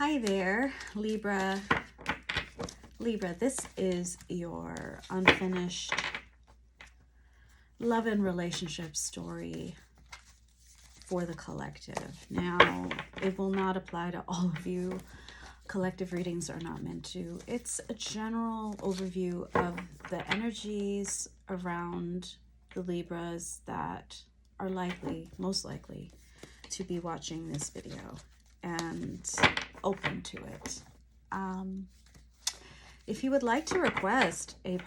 Hi there, Libra. Libra, this is your unfinished love and relationship story for the collective. Now, it will not apply to all of you. Collective readings are not meant to. It's a general overview of the energies around the Libras that are most likely to be watching this video and open to it. If you would like to request a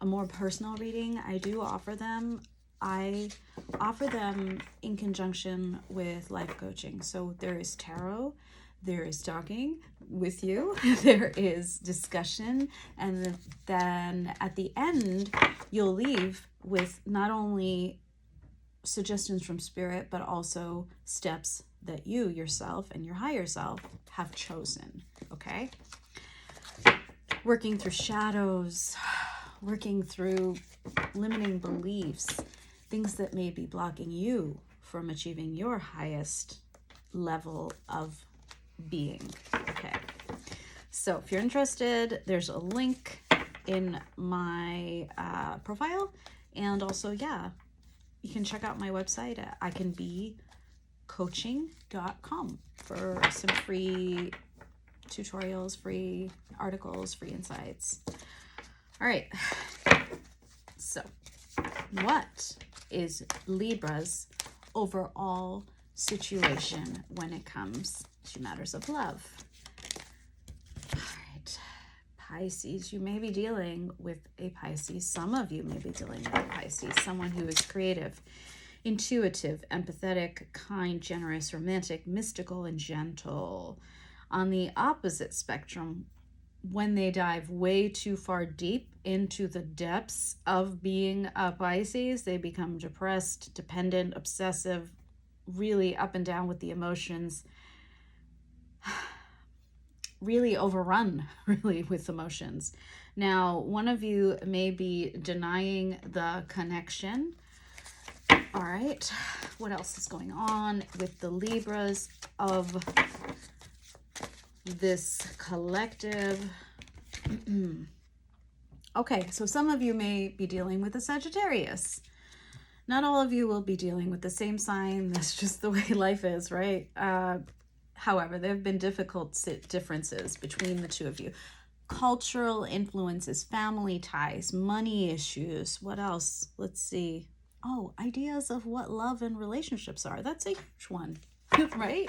more personal reading, I do offer them. I offer them in conjunction with life coaching. So there is tarot, there is talking with you, there is discussion, and then at the end, you'll leave with not only suggestions from spirit, but also steps that you yourself and your higher self have chosen. Okay? Working through shadows, working through limiting beliefs, things that may be blocking you from achieving your highest level of being. Okay. So if you're interested, there's a link in my profile, and also, you can check out my website at icanbecoaching.com for some free tutorials, free articles, free insights. All right. So, what is Libra's overall situation when it comes to matters of love? All right. Pisces, you may be dealing with a Pisces. Some of you may be dealing with a Pisces, someone who is creative, intuitive, empathetic, kind, generous, romantic, mystical, and gentle. On the opposite spectrum, when they dive way too far deep into the depths of being a Pisces, they become depressed, dependent, obsessive, really up and down with the emotions, really overrun with emotions. Now, one of you may be denying the connection. All right, what else is going on with the Libras of this collective? Okay, so some of you may be dealing with a Sagittarius. Not all of you will be dealing with the same sign. That's just the way life is, right? However, there have been difficult differences between the two of you. Cultural influences, family ties, money issues. What else? Let's see. Oh, ideas of what love and relationships are. That's a huge one, right?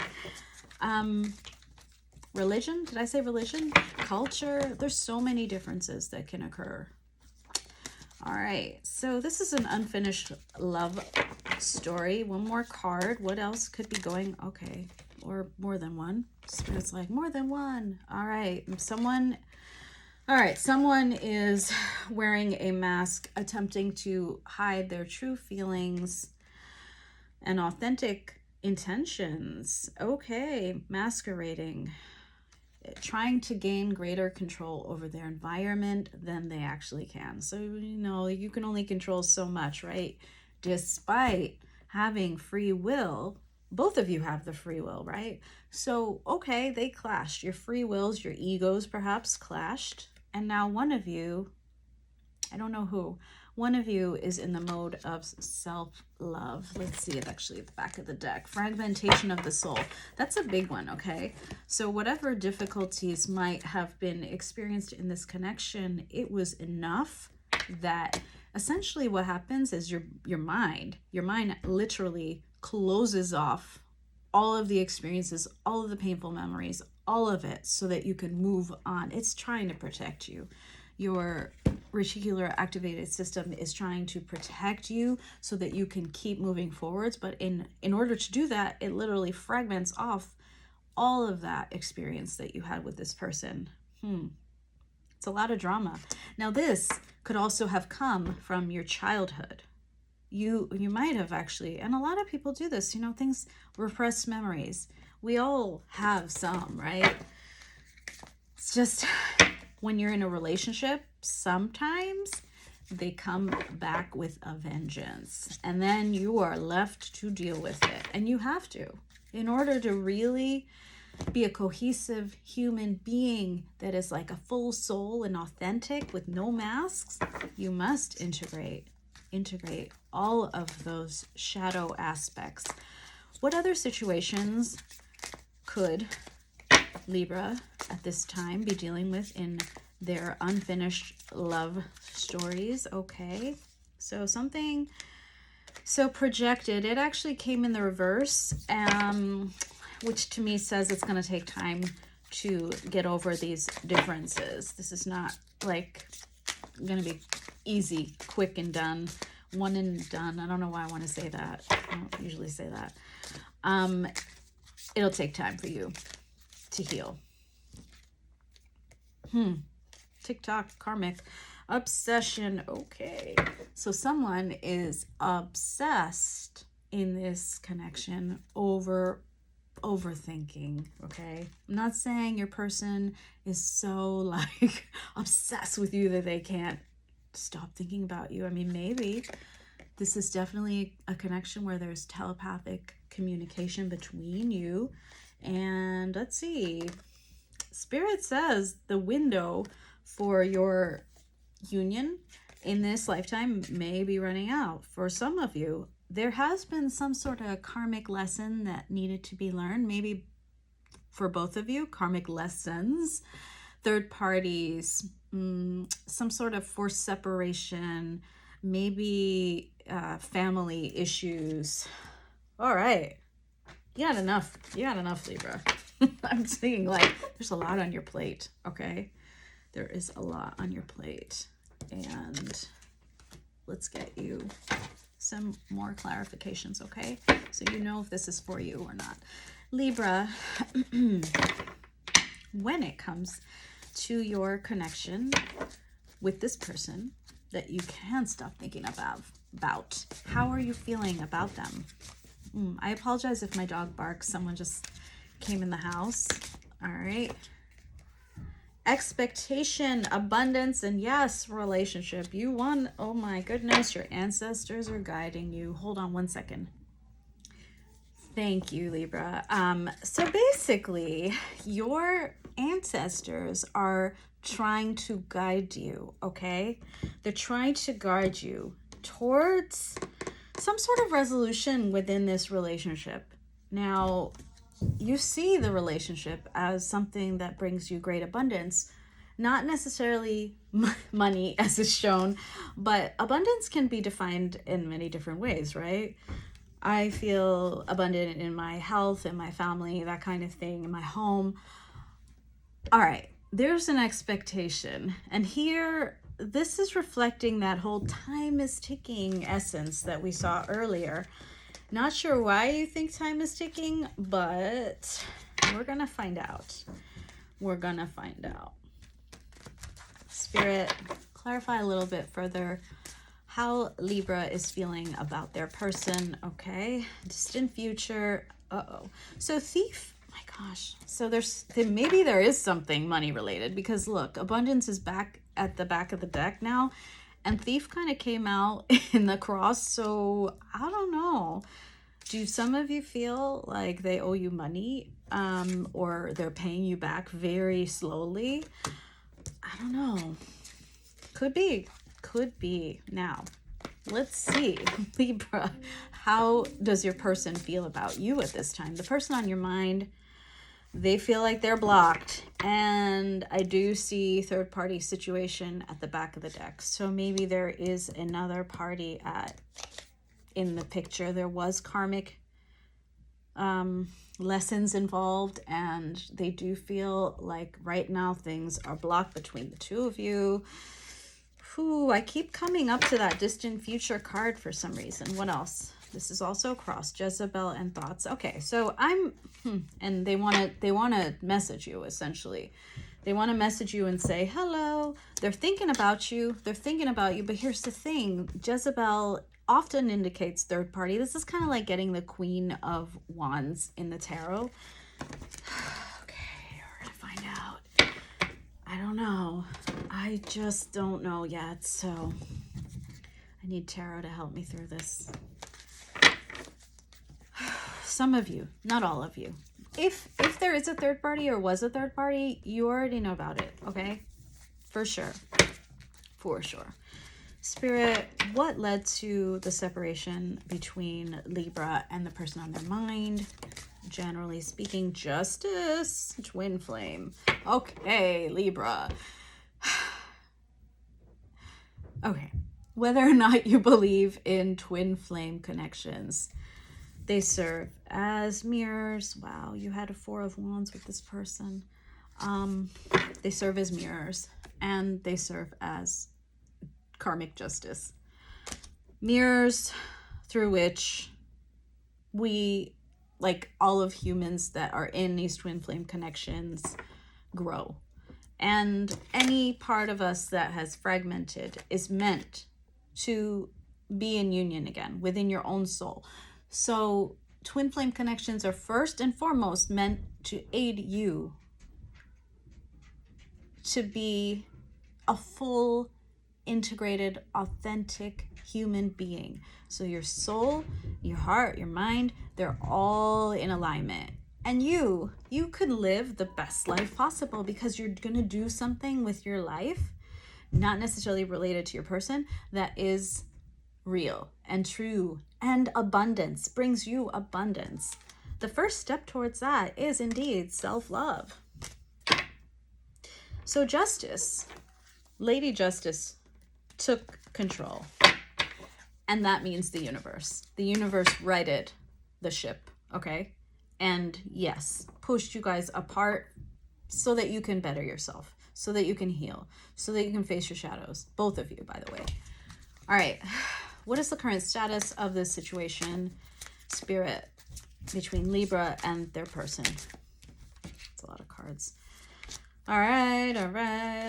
Religion. Did I say religion? Culture. There's so many differences that can occur. All right. So this is an unfinished love story. One more card. What else could be going? Okay. Or more than one. Spirit's like, more than one. All right. Someone is wearing a mask, attempting to hide their true feelings and authentic intentions. Okay. Masquerading. Trying to gain greater control over their environment than they actually can. So, you can only control so much, right? Despite having free will, both of you have the free will, right? So, okay, they clashed. Your free wills, your egos perhaps clashed. And now one of you, I don't know who, one of you is in the mode of self-love. Let's see it actually at the back of the deck. Fragmentation of the soul. That's a big one, okay? So whatever difficulties might have been experienced in this connection, it was enough that essentially what happens is your mind literally closes off all of the experiences, all of the painful memories, all of it, so that you can move on. It's trying to protect you. Your reticular activated system is trying to protect you so that you can keep moving forwards. But in order to do that, it literally fragments off all of that experience that you had with this person. It's a lot of drama. Now, this could also have come from your childhood. You might have actually, and a lot of people do this, things, repressed memories. We all have some, right? It's just when you're in a relationship, sometimes they come back with a vengeance, and then you are left to deal with it. And you have to, in order to really be a cohesive human being that is like a full soul and authentic with no masks, you must integrate all of those shadow aspects. What other situations could Libra at this time be dealing with in their unfinished love stories? Okay, so something so projected. It actually came in the reverse, which to me says it's going to take time to get over these differences. This is not like going to be easy, quick and done, one and done. I don't know why I want to say that. I don't usually say that. It'll take time for you to heal. TikTok, karmic, obsession. Okay, so someone is obsessed in this connection overthinking. Okay, I'm not saying your person is so like obsessed with you that they can't stop thinking about you. I mean, maybe this is definitely a connection where there's telepathic communication between you. And let's see, Spirit says the window for your union in this lifetime may be running out. For some of you, there has been some sort of karmic lesson that needed to be learned. Maybe for both of you, karmic lessons, third parties, some sort of forced separation, maybe family issues. All right. You got enough, Libra. I'm seeing like there's a lot on your plate, okay? There is a lot on your plate. And let's get you some more clarifications, okay? So you know if this is for you or not. Libra, when it comes to your connection with this person that you can't stop thinking about, how are you feeling about them? I apologize if my dog barks. Someone just came in the house. All right. Expectation, abundance, and yes, relationship. You won. Oh my goodness, your ancestors are guiding you. Hold on one second. Thank you, Libra. So basically, your ancestors are trying to guide you, okay? They're trying to guide you towards some sort of resolution within this relationship. Now, you see the relationship as something that brings you great abundance, not necessarily money as is shown, but abundance can be defined in many different ways, right? I feel abundant in my health, in my family, that kind of thing, in my home. All right, there's an expectation. And here, this is reflecting that whole time is ticking essence that we saw earlier. Not sure why you think time is ticking, but we're going to find out. We're going to find out. Spirit, clarify a little bit further how Libra is feeling about their person, okay? Distant future. Uh-oh. So thief, my gosh. So maybe there is something money related, because look, abundance is back at the back of the deck now, and thief kind of came out in the cross. So I don't know. Do some of you feel like they owe you money, or they're paying you back very slowly? I don't know. Could be. Now, let's see, Libra, how does your person feel about you at this time? The person on your mind, they feel like they're blocked. And I do see third party situation at the back of the deck. So maybe there is another party in the picture. There was karmic lessons involved, and they do feel like right now things are blocked between the two of you. I keep coming up to that distant future card for some reason. What else? This is also cross Jezebel and thoughts. Okay, so and they want to message you, essentially. They want to message you and say hello. They're thinking about you. But here's the thing: Jezebel often indicates third party. This is kind of like getting the Queen of Wands in the tarot. Okay, we're gonna find out. I don't know. I just don't know yet. So I need tarot to help me through this. Some of you, not all of you, if there is a third party or was a third party, you already know about it, okay? For sure. For sure. Spirit, what led to the separation between Libra and the person on their mind? Generally speaking, justice, twin flame. Okay, Libra. Okay. Whether or not you believe in twin flame connections, they serve as mirrors. Wow, you had a 4 of Wands with this person. They serve as mirrors, and they serve as karmic justice. Mirrors through which we, like all of humans that are in these twin flame connections, grow. And any part of us that has fragmented is meant to be in union again within your own soul. So twin flame connections are first and foremost meant to aid you to be a full, integrated, authentic human being. So your soul, your heart, your mind, they're all in alignment. And you could live the best life possible because you're going to do something with your life, not necessarily related to your person, that is real and true, and abundance, brings you abundance. The first step towards that is indeed self-love. So justice, Lady Justice, took control. And that means the universe. The universe righted the ship, okay? And yes, pushed you guys apart so that you can better yourself, so that you can heal, so that you can face your shadows. Both of you, by the way. All right. What is the current status of this situation, Spirit, between Libra and their person? That's a lot of cards. All right.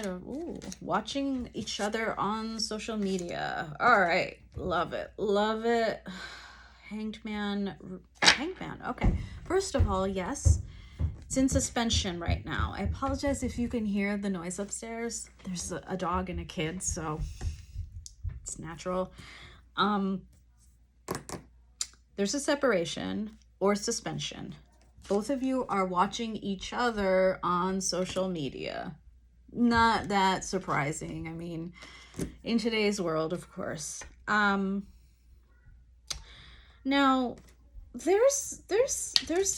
Ooh, watching each other on social media. All right. Love it. Hanged Man. Okay. First of all, yes, it's in suspension right now. I apologize if you can hear the noise upstairs. There's a dog and a kid, so it's natural. There's a separation or suspension. Both of you are watching each other on social media. Not that surprising. I mean, in today's world, of course. Now, there's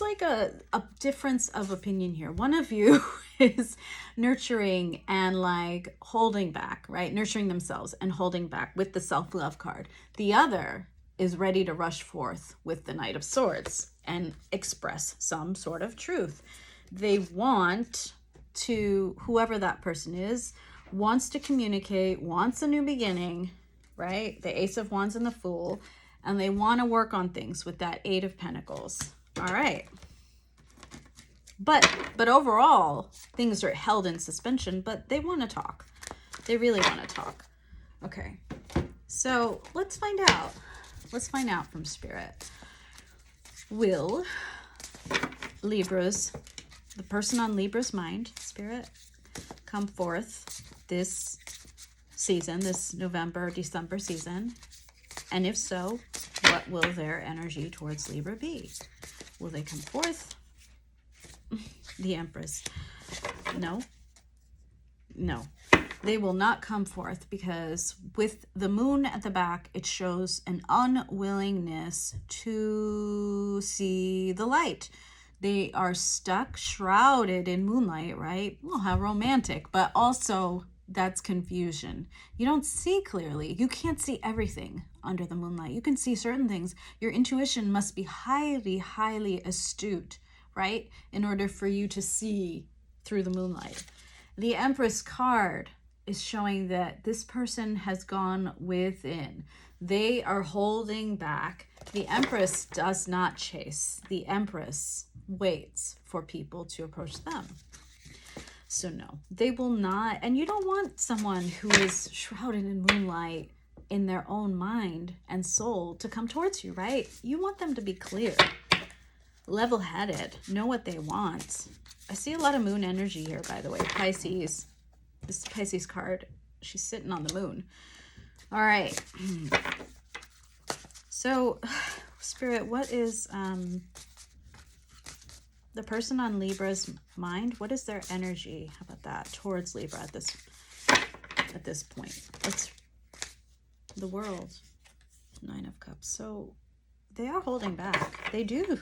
like a difference of opinion here. One of you is nurturing and like holding back, right? Nurturing themselves and holding back with the self-love card. The other is ready to rush forth with the Knight of Swords and express some sort of truth. They want to, whoever that person is, wants to communicate, wants a new beginning, right? The Ace of Wands and the Fool. And they want to work on things with that 8 of Pentacles. All right. But overall, things are held in suspension, but they want to talk. They really want to talk. Okay. So let's find out. Let's find out from Spirit. Will Libra's, the person on Libra's mind, Spirit, come forth this season, this November, December season? And if so, what will their energy towards Libra be? Will they come forth? The Empress. No. They will not come forth because with the moon at the back, it shows an unwillingness to see the light. They are stuck, shrouded in moonlight, right? Well, how romantic, but also that's confusion. You don't see clearly. You can't see everything under the moonlight. You can see certain things. Your intuition must be highly, highly astute, right? In order for you to see through the moonlight. The Empress card is showing that this person has gone within. They are holding back. The Empress does not chase. The Empress waits for people to approach them. So no, they will not. And you don't want someone who is shrouded in moonlight in their own mind and soul to come towards you, right? You want them to be clear, level-headed, know what they want. I see a lot of moon energy here, by the way. Pisces. This Pisces card, she's sitting on the moon. All right. So, Spirit, what is The person on Libra's mind, what is their energy? How about that? Towards Libra at this point. Let's the world. 9 of Cups. So they are holding back. They do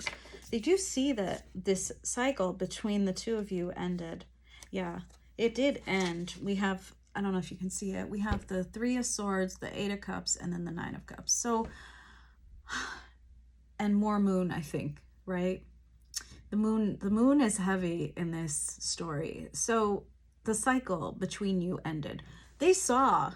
see that this cycle between the two of you ended. Yeah, it did end. We have, I don't know if you can see it, we have the 3 of Swords, the 8 of Cups, and then the 9 of Cups. So, and more moon, I think, right? The moon is heavy in this story. So the cycle between you ended. They saw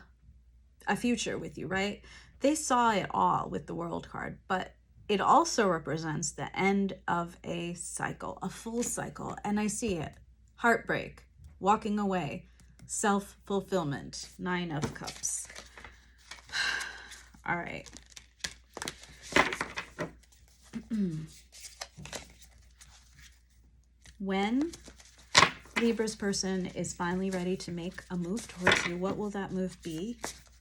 a future with you, right? They saw it all with the World card, but it also represents the end of a cycle, a full cycle. And I see it. Heartbreak, walking away, self-fulfillment, 9 of Cups. All right. When Libra's person is finally ready to make a move towards you, what will that move be?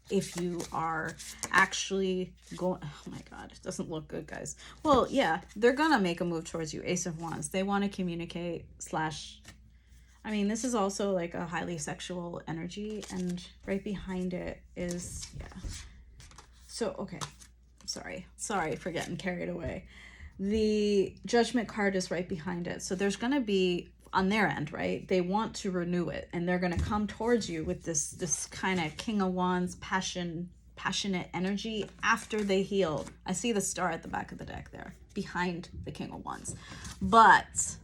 If you are actually going, oh my God, it doesn't look good, guys. Well, yeah, they're gonna make a move towards you. Ace of Wands. They want to communicate slash, I mean, this is also like a highly sexual energy, and right behind it is, yeah. So, okay, sorry for getting carried away. The Judgment card is right behind it. So there's gonna be, on their end, right, they want to renew it, and they're going to come towards you with this kind of King of Wands passionate energy after they heal. I see the star at the back of the deck there behind the King of Wands. But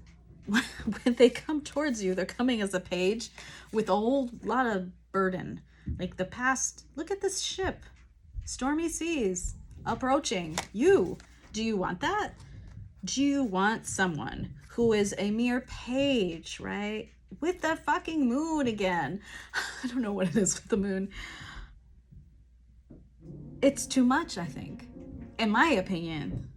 when they come towards you, they're coming as a page with a whole lot of burden. Like the past, look at this ship, stormy seas approaching you. Do you want that? Do you want someone who is a mere page, right? With the fucking moon again. I don't know what it is with the moon. It's too much, I think. In my opinion,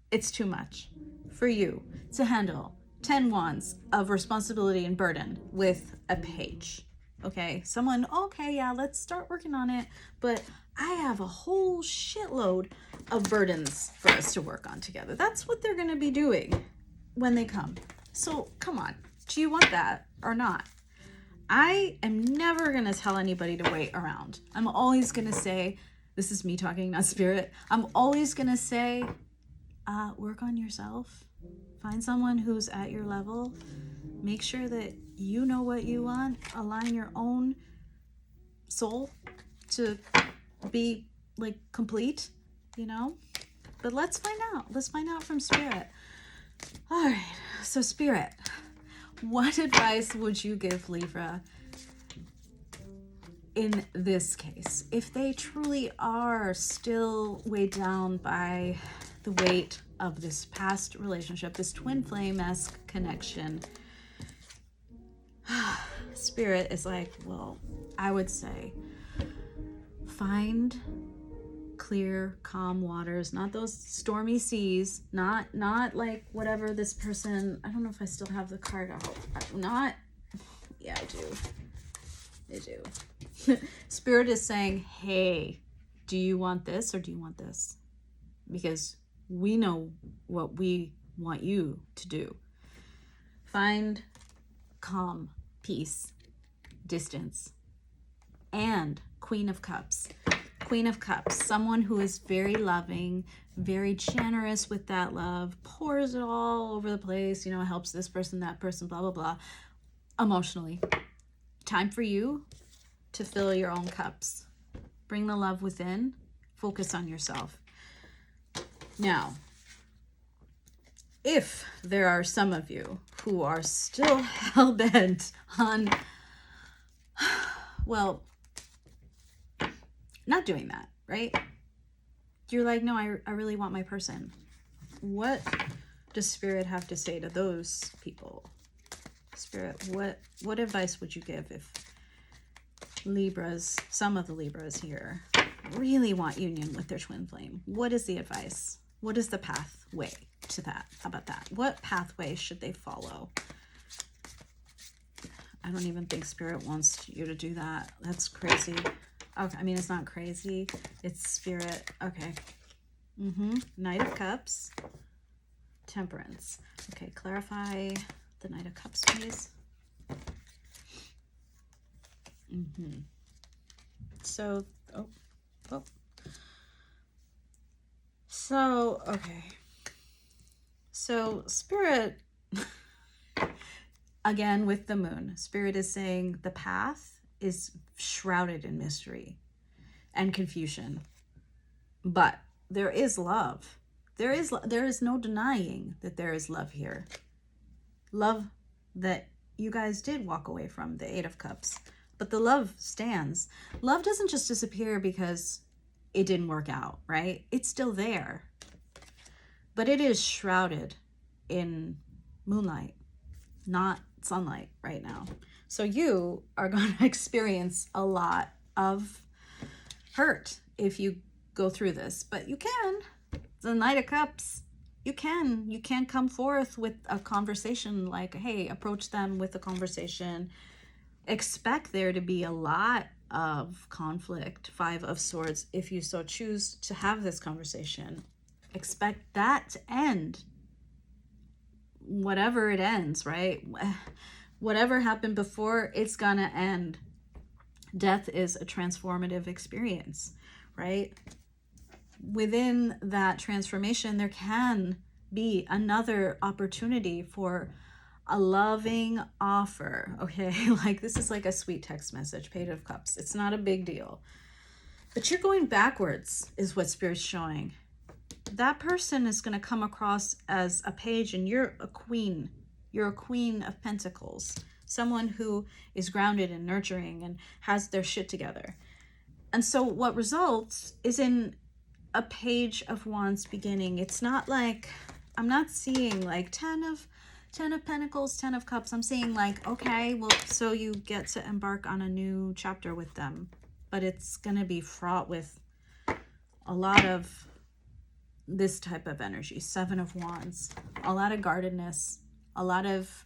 it's too much for you to handle 10 wands of responsibility and burden with a page. Okay, someone, okay, yeah, let's start working on it. But I have a whole shitload of burdens for us to work on together. That's what they're going to be doing when they come. So come on, do you want that or not? I am never going to tell anybody to wait around. I'm always going to say, this is me talking, not spirit. I'm always going to say, work on yourself. Find someone who's at your level. Make sure that you know what you want. Align your own soul to be like complete, you know? But let's find out. Let's find out from spirit. All right. So spirit, what advice would you give Libra in this case? If they truly are still weighed down by the weight of this past relationship, this twin flame-esque connection, spirit is like, well, I would say find clear, calm waters, not those stormy seas, not like whatever this person, I don't know if I still have the card out. Not, yeah, I do. Spirit is saying, hey, do you want this or do you want this? Because we know what we want you to do. Find calm, peace, distance, and Queen of Cups. Queen of Cups, someone who is very loving, very generous with that love, pours it all over the place, you know, helps this person, that person, blah, blah, blah, emotionally. Time for you to fill your own cups. Bring the love within. Focus on yourself. Now, if there are some of you who are still hell-bent on, well, not doing that, right? You're like, no, I really want my person. What does Spirit have to say to those people? Spirit, what advice would you give if Libras, some of the Libras here, really want union with their twin flame? What is the advice? What is the pathway to that? How about that? What pathway should they follow? I don't even think Spirit wants you to do that. That's crazy. Okay, I mean, it's not crazy. It's Spirit. Okay. Knight of Cups. Temperance. Okay, clarify the Knight of Cups, please. So, So, okay. So, Spirit, again with the moon, Spirit is saying the path is shrouded in mystery and confusion. But there is love. There is no denying that there is love here. Love that you guys did walk away from, the Eight of Cups. But the love stands. Love doesn't just disappear because it didn't work out, right? It's still there. But it is shrouded in moonlight, not sunlight right now. So you are going to experience a lot of hurt if you go through this. But you can. The Knight of Cups, you can come forth with a conversation, like, hey, approach them with a conversation. Expect there to be a lot of conflict. Five of Swords, if you so choose to have this conversation. Expect that to end. Whatever it ends, right? Whatever happened before, it's gonna end. Death is a transformative experience, right? Within that transformation, there can be another opportunity for a loving offer, okay? Like, this is like a sweet text message, Page of Cups. It's not a big deal. But you're going backwards, is what Spirit's showing. That person is going to come across as a page, and you're a queen. You're a queen of pentacles. Someone who is grounded and nurturing and has their shit together. And so what results is in a Page of Wands beginning. It's not like, I'm not seeing like 10 of Pentacles, 10 of Cups. I'm seeing like, okay, well, so you get to embark on a new chapter with them. But it's going to be fraught with a lot of this type of energy. Seven of Wands. A lot of guardedness. A lot of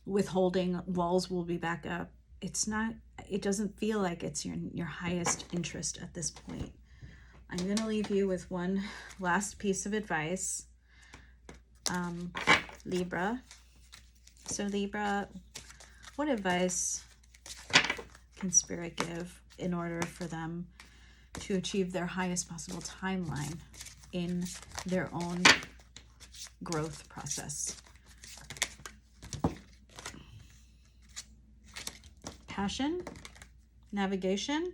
withholding. Walls will be back up. It's not, it doesn't feel like it's your highest interest at this point. I'm going to leave you with one last piece of advice. Libra. So Libra, what advice can Spirit give in order for them to achieve their highest possible timeline in their own growth process? Passion, navigation,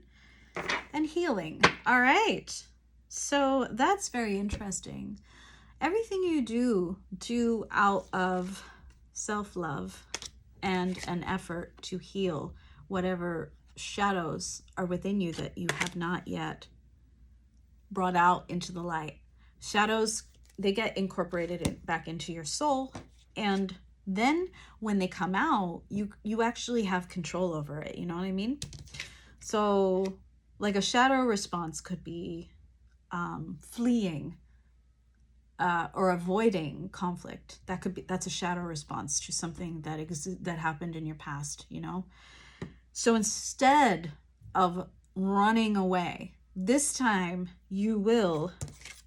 and healing. All right. So that's very interesting. Everything you do out of self-love and an effort to heal whatever shadows are within you that you have not yet brought out into the light. Shadows, they get incorporated back into your soul, and then when they come out, you actually have control over it. You know what I mean? So like a shadow response could be fleeing or avoiding conflict. That's a shadow response to something that happened in your past, you know? So instead of running away, this time you will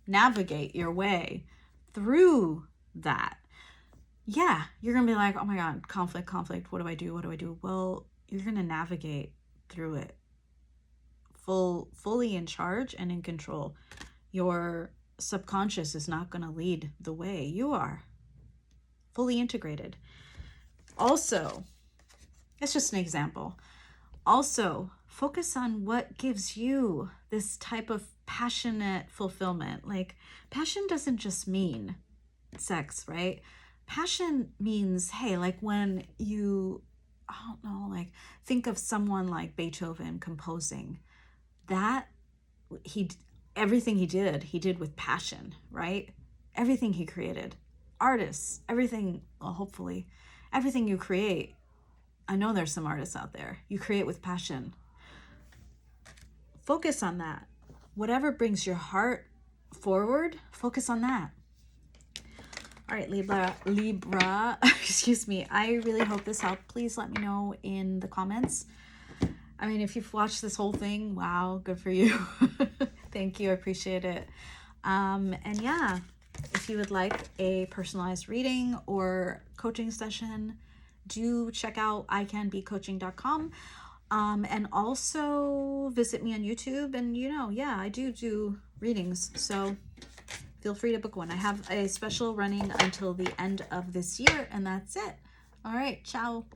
navigate your way through that. Yeah, you're going to be like, oh my God, conflict. What do I do? Well, you're going to navigate through it. Fully in charge and in control. Your subconscious is not going to lead the way. You are fully integrated. Also, it's just an example. Also, focus on what gives you this type of passionate fulfillment. Like, passion doesn't just mean sex, right? Passion means, hey, like when you, I don't know, like think of someone like Beethoven composing. That everything he did with passion, right? Everything he created. Artists, everything, well, hopefully, everything you create. I know there's some artists out there. You create with passion. Focus on that. Whatever brings your heart forward, focus on that. All right, Libra, excuse me. I really hope this helped. Please let me know in the comments. I mean, if you've watched this whole thing, wow, good for you. Thank you. I appreciate it. And yeah, If you would like a personalized reading or coaching session, do check out icanbecoaching.com. And also visit me on YouTube. And yeah, I do readings, so feel free to book one. I have a special running until the end of this year, and that's it. All right, ciao.